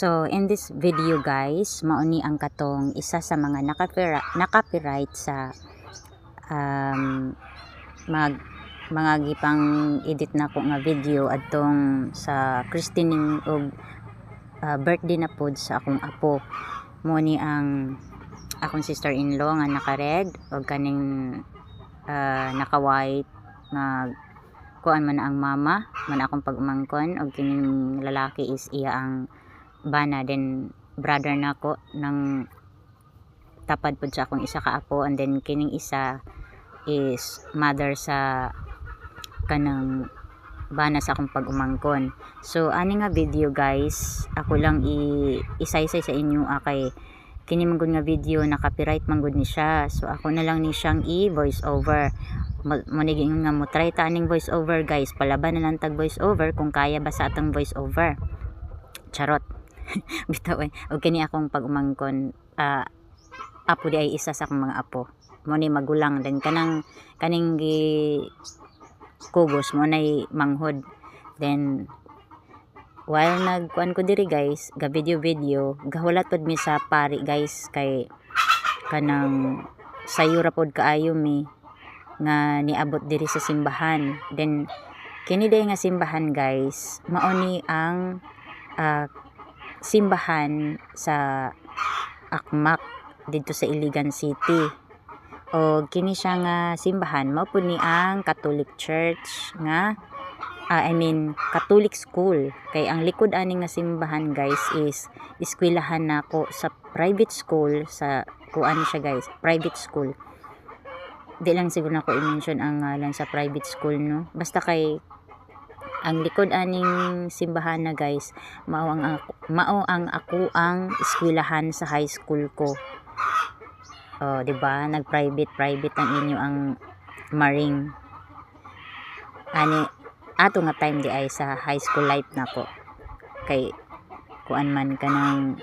So in this video guys, mauni ang katong isa sa mga nakapiright sa mga gipang edit na ko nga video adtong sa christening og birthday na pod sa akong apo. Mauni ang akong sister-in-law nga naka-red og kaning naka-white nga kuan man ang mama man akong pag-umangkon og kining lalaki is iya ang bana, then brother nako ng tapad pod sa akong isa ka apo, and then kining isa is mother sa kanang bana sa akong pag-umangkon. So ani nga video guys, ako lang isa-isa sa inyo kay kini man gud nga video na copyright man gud ni siya, so ako na lang ni siyang i-voice over. Maniging nga mo try ta aning voice over guys, palaban na lang tag voice over kung kaya ba sa atong voice over. Charot. Bitaw og kini akong pag-umangkon apo di ay isa sa akong mga apo mo ni magulang, then kaning gi kugos mo nay manghod. Then while nagkuan ko diri guys ga video gahulat pod mi sa pari guys, kay kanang sayo ra pod kaayo mi nga niabot diri sa simbahan. Then kini day nga simbahan guys, mao ni ang simbahan sa Akmak dito sa Iligan City. O kini siya nga simbahan mao po ni ang Catholic Church nga Catholic School. Kay ang likod ani nga simbahan guys is eskwelahan nako sa private school, sa kuan siya guys, private school. Di lang siguro nako i-mention ang ngalan sa private school no. Basta kay ang likod aning simbahan na guys, mao ang ako ang eskwelahan sa high school ko. Oh, di ba? Nag-private ang inyo ang maring. Ani ato nga time di ay sa high school life nako. Kay kuan man kanang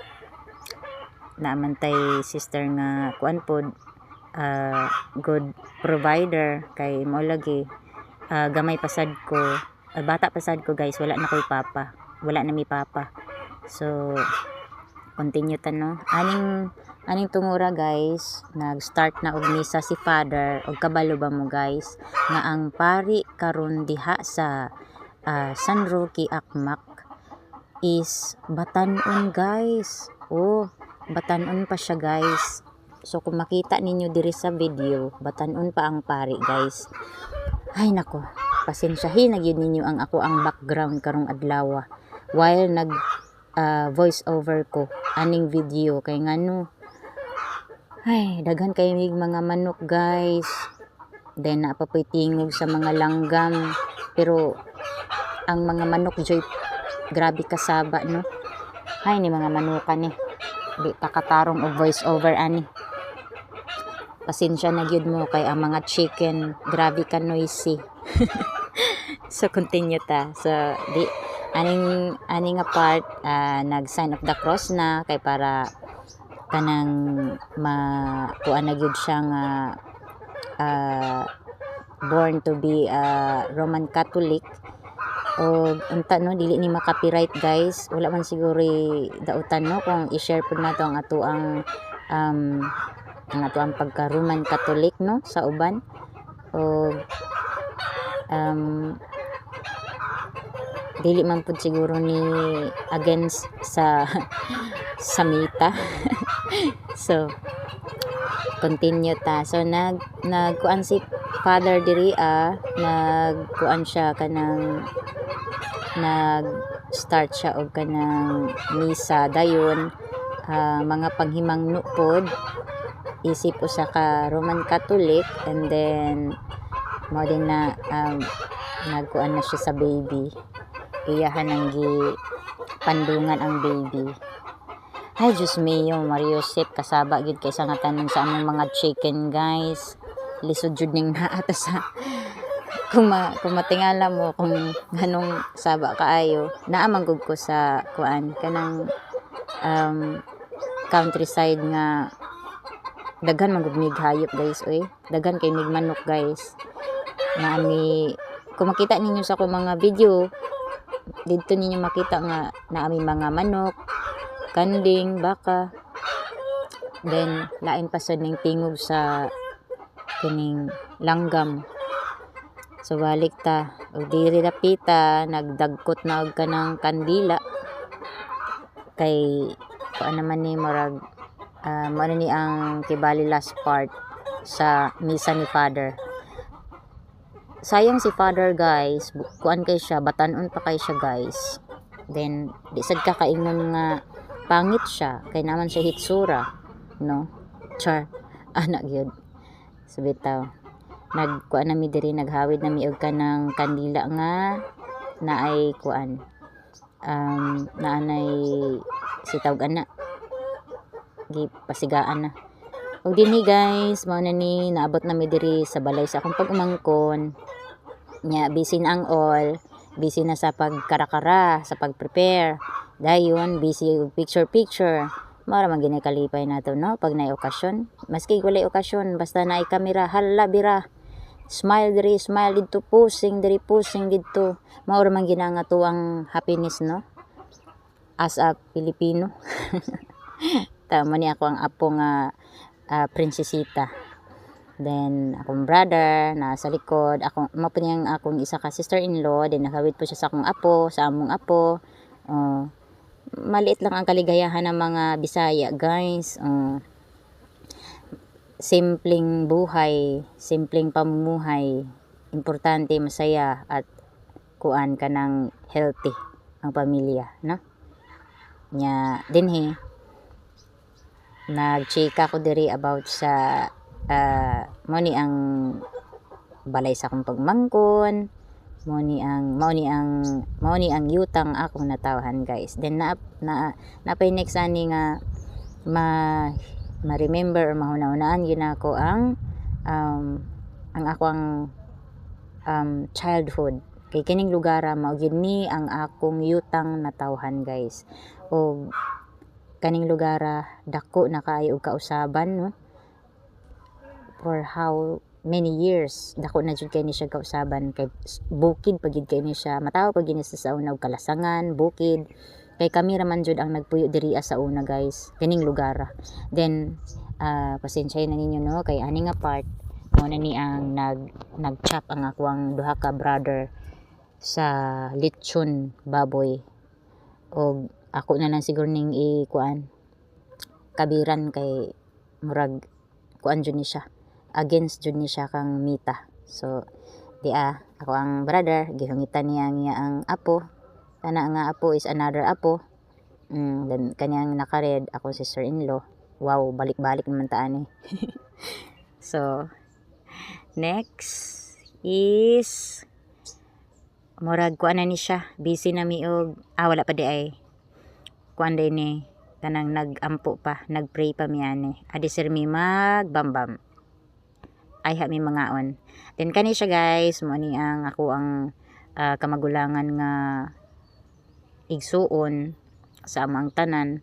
naamantay sister nga kuan pod good provider, kay mao lagi gamay pasad ko. Bata pasad ko guys, wala na ko'y papa, wala na mi papa. So continue ta no, aning tungura guys, nag-start na og misa si father. Og kabalo ba mo guys nga ang pari karon diha sa San Roque Akmak is Batan-on guys. Oh, Batan-on pa siya guys. So kung makita ninyo diri sa video, Batan-on pa ang pari guys. Ay nako, pasensyahin na gyud ninyo ang ako ang background karong adlaw while nag voice over ko aning video, kay ngano ay daghan kay mga manok guys, then napapoy tingog sa mga langgam, pero ang mga manok joy grabe kasaba no. Ay ni mga manukan di takatarong og voice over ani. Pasensya na gyud mo kay ang mga chicken grabe ka noisy. So continue ta. So di aning nga part nag sign of the cross na kay para kanang kuan na gyud siya nga born to be Roman Catholic. O unta no, dili ni makapiright guys, wala man siguro dautan no kung i-share pud nato ang ato ang pagka Roman Catholic no sa uban. O dili man pud siguro ni against sa samita. So continue ta. So nagkuan si father diri nagkuan siya kanang nag-start siya og kanang misa dayon mga panghimangno pod, isip usa ka Roman Catholic, and then mo din na nagkuan na siya sa baby, iyahan ang pandungan ang baby. Ay Diyos mio, Mario Josep, kasaba gyud kay sa nga tanan sa among mga chicken guys. Lisod jud ning naata sa kung matingala mo kung ganong saba kaayo, naamang gud ko sa kuan kanang countryside nga daghan man gud mig hayop guys, oy daghan kay mig manok guys. Kung makita ninyo sa akong mga video dito ninyo makita nga naami mga manok, kanding, baka. Then lain pa sad ning tingog sa kining langgam. So balik ta, og diri rapita nagdagkot na og kanang kandila kay kuan naman ni murag mao ni ang kibali last part sa misa ni Father. Sayang si Father guys, kuan kay siya, batanon pa kay siya guys. Then di sad ka kaingon nga pangit siya kay naman siya hitsura, no? Char, anak gyud. So bitaw, nagkuan na mi diri, naghawid na mi og kanang kandila nga naay kuan naanay sitawg ana gipasigaan na. Og dinhi guys, mao na ni naabot na mi diri sa balay sa akong pag-umangkon. Nya busy na ang all, busy na sa pagkarakara, sa pag-prepare. Dayon busy og picture. Mara man gini kalipay nato no pag naay okasyon. Maski walay okasyon, basta naay kamera, hala bira. Smile diri, smile dito, pusing diri, pusing dito. Mao man ginanga tuwang happiness no. As a Pilipino. Tama ni ako ang apo nga prinsesita. Then akong brother na sa likod, ako mao niyang akong isa ka sister-in-law, then nakawit po siya sa akong apo, sa among apo. Maliit lang ang kaligayahan ng mga Bisaya, guys. Simpleng buhay, simpleng pamumuhay, importante, masaya at kuan ka ng healthy ang pamilya, no? Nya dinhi nagchika ko diri about sa mo ni ang balay sa akong pagmangkon, mo ni ang yutang akong natawhan guys. Then napay next ani nga ma-remember or mahuna-hunaan yun ako ang akong childhood. Kay kining lugar mao gyud ni ang akong yutang natawhan guys. O kaning lugar dako na kaayo og kausaban no. For how many years dako na jud kay ni siya kausaban, kay bukid pagid kay ni siya, mataw pagid ni sa una og kalasangan, bukid. Kay kami raman jud ang nagpuyo diri sa una guys, kining lugar. Then pasensya na ninyo no kay ani nga part mo na ni ang nagchop ang akong duha ka brother sa lechon baboy. Og ako na lang siguro ning ikuan kabiran kay murag kuan jud ni siya, against jud ni siya kang mita. So ako ang brother gihungitan niya ang apo, kana nga apo is another apo. Then kanyang nakared ako sister-in-law. Wow, balik-balik naman taan So next is murag kuan na ni siya, busy na mi og wala pa di ay kuan day ni kanang nagampo pa, nagpray pa mi ani. Adi sir mi magbambam. Ay ha mi mangaon. Then kani siya guys, mo ni ang ako ang kamagulangan nga igsuon sa amang tanan.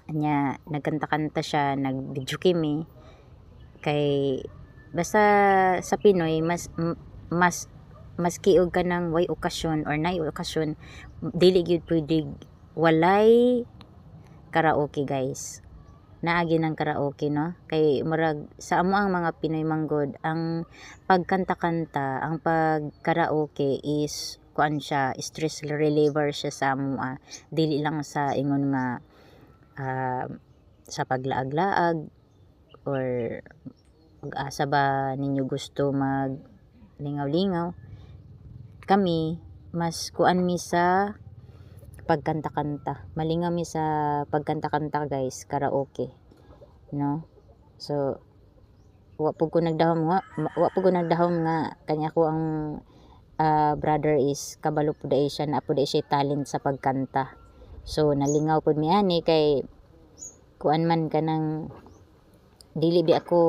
Nya nagkanta-kanta siya, nag-video kimi kay basta sa Pinoy mas kiog ka ng way okasyon or nay okasyon, dili gyud pwede walay karaoke guys. Naagi ng karaoke no, kay murag sa amo ang mga Pinoy manggod, ang pagkanta-kanta, ang pagkaraoke is kuan siya, stress reliever siya sa amo, dili lang sa ingon nga sa paglaag-laag or asa ba ninyo gusto mag lingaw-lingaw. Kami mas kuan mi sa pagkanta-kanta, malingaw mi sa pagkanta-kanta guys, karaoke no. So wa pud ko nagdahom nga kanya ko ang brother is kabalo pud ay siya, na pud ay siya talent sa pagkanta. So nalingaw pud mi ani kay kuan man kanang dili bi ako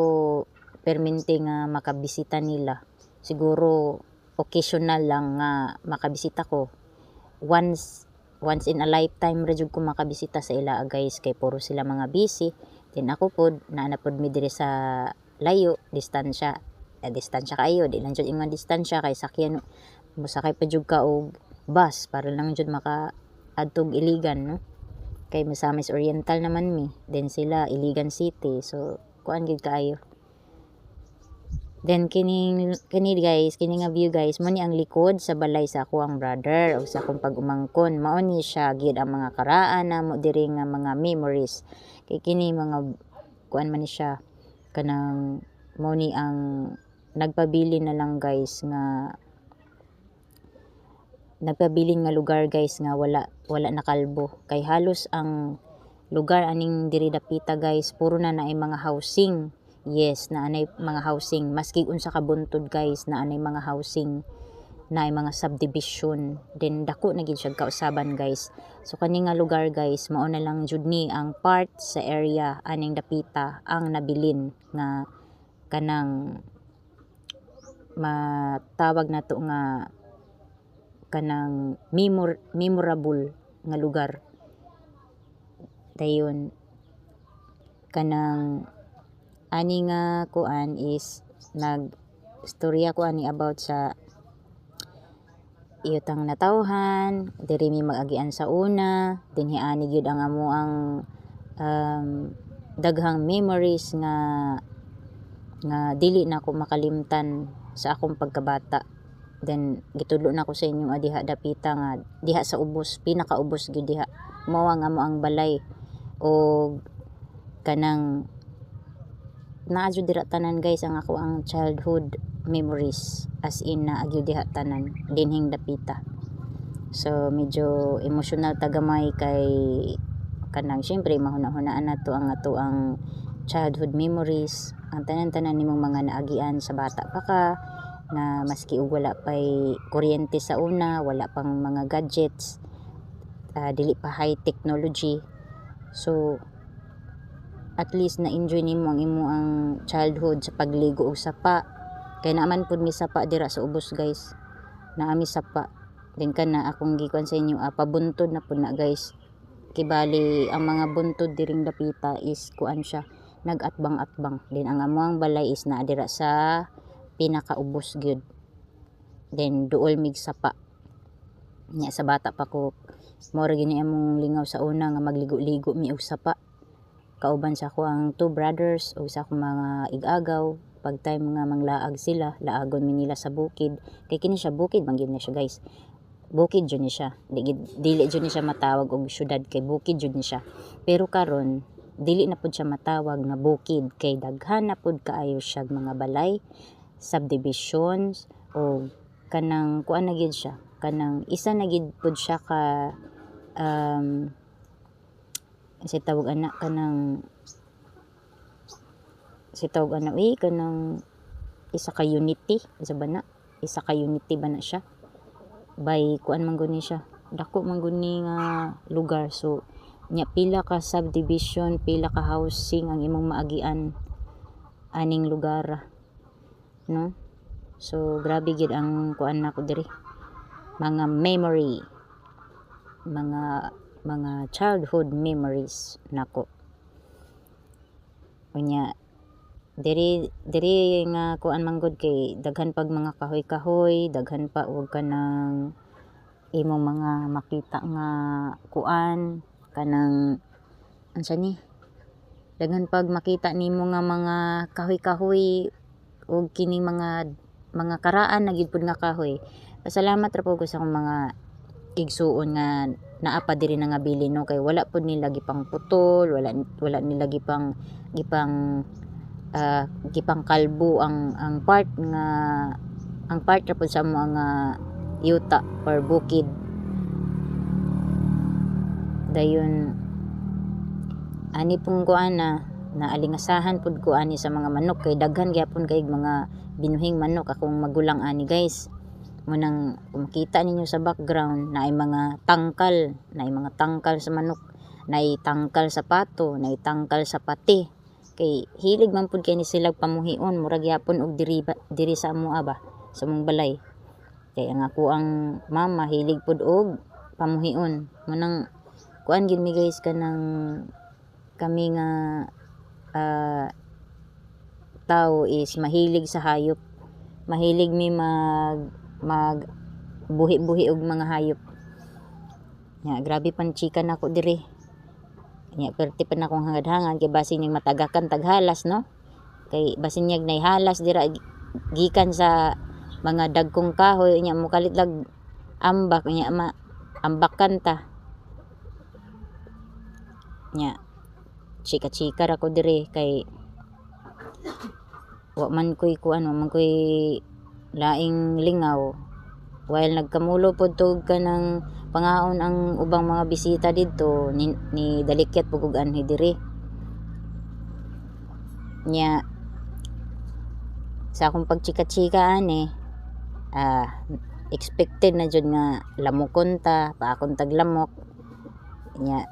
permente nga makabisita nila. Siguro occasional lang nga makabisita ko, once in a lifetime ra jud ko makabisita sa ila guys, kay puro sila mga busy. Then ako pod naana pod mi diri sa layo, distansya kayo, di lang jud ingon distansya kay sakyan mosakay pa jud ka og bus para lang jud maka adtog Iligan no. kay Misamis Oriental naman mi, then sila Iligan City, so kuan gid kaayo. Then kini guys, kini nga view guys, mo ni ang likod sa balay sa ako ang brother o sa akong pag-umangkon. Mao ni siya gid ang mga karaan na mo diri nga mga memories. Kay kini mga kuan man ni siya kanang mo ni ang nagpabili na lang guys nga nagpabilin nga lugar guys nga wala nakalbo. Kay halos ang lugar aning diri dapita guys puro na naay mga housing. Yes, na anay mga housing, maski unsa ka buntod guys, na anay mga housing, na ay mga subdivision, then dako na gid siya kausaban guys. So kani nga lugar guys, mao na lang jud ni ang part sa area aning dapita ang nabilin nga kanang matawag nato nga kanang memorable nga lugar. Dayon kanang ani nga kuan is storya ko ani about sa iyotang natawhan diri mi mag-agian sa una, dinhi ani gyud ang amo ang daghang memories nga dili na ko makalimtan sa akong pagkabata. Then gitudlo na ko sa inyo diha dapita nga diha sa ubos, pinakaubos gyud diha mao ang amo ang balay o kanang naa jud dira tanan guys ang ako ang childhood memories, as in na agyo diha tanan dinhing dapita. So medyo emotional tagamay kay kanang syempre mahuna-hunaan nato ang ato ang childhood memories, ang tanan-tanan nimong mga naagian sa bata pa ka na maski og wala pay kuryente sa una, wala pang mga gadgets, dili pa high technology. So at least na-enjoy nimo ang imo ang childhood sa pagligo og sapa. Kay naaman pud mi sapa dira sa ubos guys. Naami sapa. Then kana akong gikuan sa inyo, pabuntod na pud na guys. Kibali ang mga buntod diring dapita is kuan siya, nag-atbang-atbang. Then ang amuang balay is naa dira sa pinakaubos gyud. Then duol mig sapa. Nya sa bata pa ko, mora gini among lingaw sa una nga magligo-ligo mi og sapa. Kauban sa ako ang 2 brothers o sa akong mga igagaw. Pag time nga manglaag sila, laagon mi nila sa bukid. Kay kini siya bukid man gyud na siya guys. Bukid jud ni siya. Dili jud ni siya matawag og syudad, kay bukid jud ni siya. Pero karon dili na pud siya matawag nga bukid kay daghan na pud kaayo siya mga balay, subdivisions o kanang kuan na gyud siya. Kanang isa na gyud pud siya ka si tawag ana kanang kanang isa ka unity ba na siya by kuan man gud ni siya, dako man gud ni nga lugar. So nya pila ka subdivision, pila ka housing ang imong maagian aning lugar, no? So grabe gid ang kuan nako diri, mga memory, mga childhood memories nako. Unya diri nga kuan man gud kay daghan pag mga kahoy-kahoy, daghan pa og kanang imong mga makita nga kuan kanang unsa ni, daghan pag makita nimo nga mga kahoy-kahoy og kini mga karaan na gyud pud nga kahoy. Pasalamat ra po ko sa akong mga igsuon nga naa pa diri na nga bilin, no? Kay wala pud nila gipang putol, wala nila gipang kalbo ang part ra pud sa mga yuta or bukid. Dayon ani pong kuan na naalingasahan pud ko ani sa mga manok, kay daghan gyapon kay mga binuhing manok akong magulang ani guys. Munang makita ninyo sa background na ay mga tangkal sa manok, na ay tangkal sa pato, na ay tangkal sa pati. Kay hilig man pud kay ni sila pamuhion, murag yapon og diri sa amoa ba, sa mong balay. Kay ang ako ang mama hilig pud og pamuhion. Munang kuan gid mi guys kanang kami nga tao is mahilig sa hayop. Mahilig mi mag buhi-buhi og mga hayop. Ya, grabe pan chika nako diri. Nya perti pa na akong hangad-hangad kay basin ning matagakan taghalas no. Kay basin niyag naihalas dira gikan sa mga dagkong kahoy nya mukalit lag ambak nya ambakan ta. Nya chika-chika ra ko dire kay wa man koy laing lingaw while nagkamulo pod tug kanang pangaon ang ubang mga bisita didto ni dalikyat pugog anhi diri. Nya sa akong pagchika-chika ani expected na jud nga lamokon ta pa akong taglamok. Nya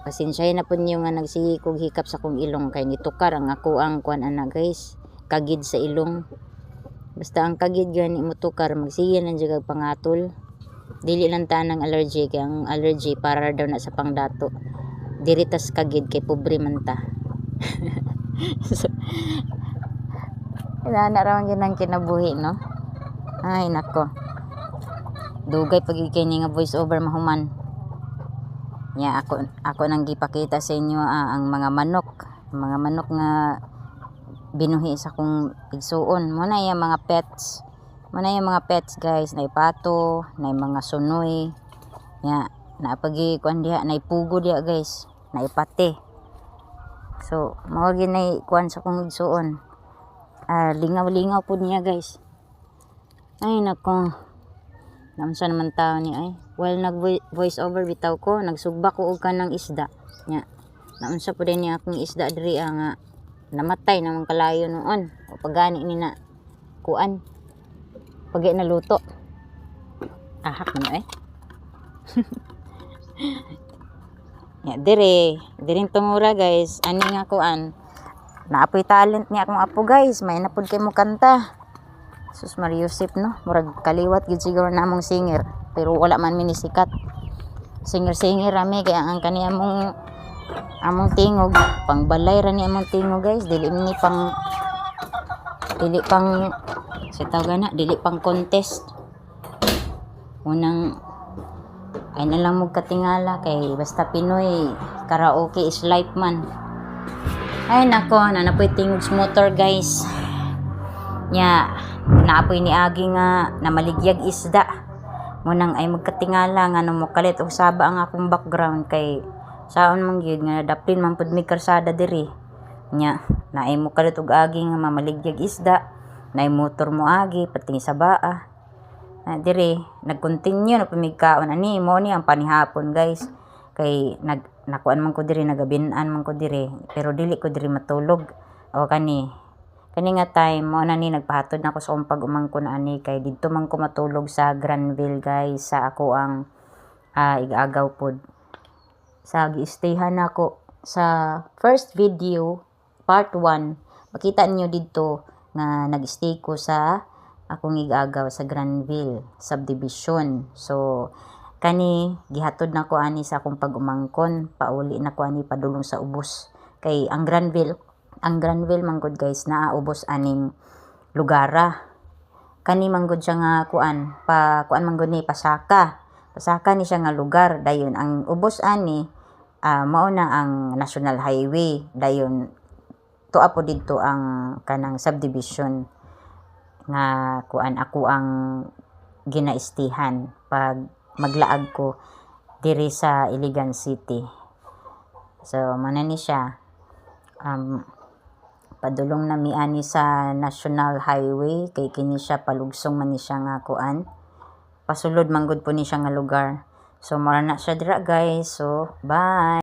pasensyahin na po niyo nga nagsigi kog hikap sa kong ilong kay nitukar ang ako ang kuan ana guys, kagid sa ilong. Basta ang kagid gani mo tukar magsige na jud kag pangatol. Dili lang ta ng allergy kay ang allergy para daw na sa pangdato. Diri tas kagid kay pobre man ta. So, na raw gyud ang kinabuhi no. Ay nako. Dugay pag kini nga voice over mahuman. Nya ako nang gipakita sa inyo ang mga manok nga binuhi sa kong igsuon. Mo na yung mga pets. Mo na yung mga pets guys, na pato, na mga sunoy. Nya napagi kuan diha, na pugo diha guys, na pate. So mao ginay kuan sa kong igsuon. Lingaw-lingaw pud niya guys. Ay nako. Namsa naman tao ni ay. While nag-voice over bitaw ko, nagsugba ko og kanang isda. Nya, naunsa po din niya akong isda diri nga namatay namang kalayo noon. O pagani ni na kuan. Pagi naluto. Ahak mo eh. Nya diri tungura guys. Ani nga kuan. Naapoy talent niya akong apo guys. May napud kay mo kanta. Sus Mariusip no. Murag kaliwat gid siguro namong singer. Pero wala man minisikat. Singer rami kaya ang kani among tingog pangbalay ra ni among tingog guys, dili pang sitawgana dili pang contest. Unang ay na lang mo katingala kay basta Pinoy karaoke is life man. Ay nako, nanapoy tingog motor guys. Nya naapoy ni agi nga na maligyag isda. Munang ay magkatingala nga nung mukalit og saba ang akong background kay saon man gyud nga daplin man pud mi karsada diri. Nya naay mukalit og agi nga mamaligyag isda, naay motor mo agi pati sa baa. Diri nagkontinue na pamigkaon ani mo ni ang panihapon guys. Kay nakuan man ko diri, nagabin-an man ko diri, pero dili ko diri matulog. O kani nga time mo na ni nagpahatod na ako sa umpag umangkon ani kay didto man ko matulog sa Granville guys, sa ako ang igagaw pod. Sa gi-stayhan ako sa first video part 1, makita niyo didto nga nag-stay ko sa akong igagaw sa Granville subdivision. So kani gihatod na ko ani sa akong pag-umangkon, pauli na ko ani padulong sa ubos kay ang Granville manggod guys naaubos aning lugara. Kani manggod siya nga kuan manggod ni pasaka ni siya nga lugar. Dayon ang ubos ani mao na ang National Highway. Dayon tuwa po didto ang kanang subdivision nga kuan ako ang ginaistihan pag maglaag ko diri sa Iligan City. So mana ni siya padulong na miani sa National Highway kay kini siya palugsong man ni siya nga kuan, pasulod manggod po ni siya nga lugar. So mara na siya dira guys. So bye.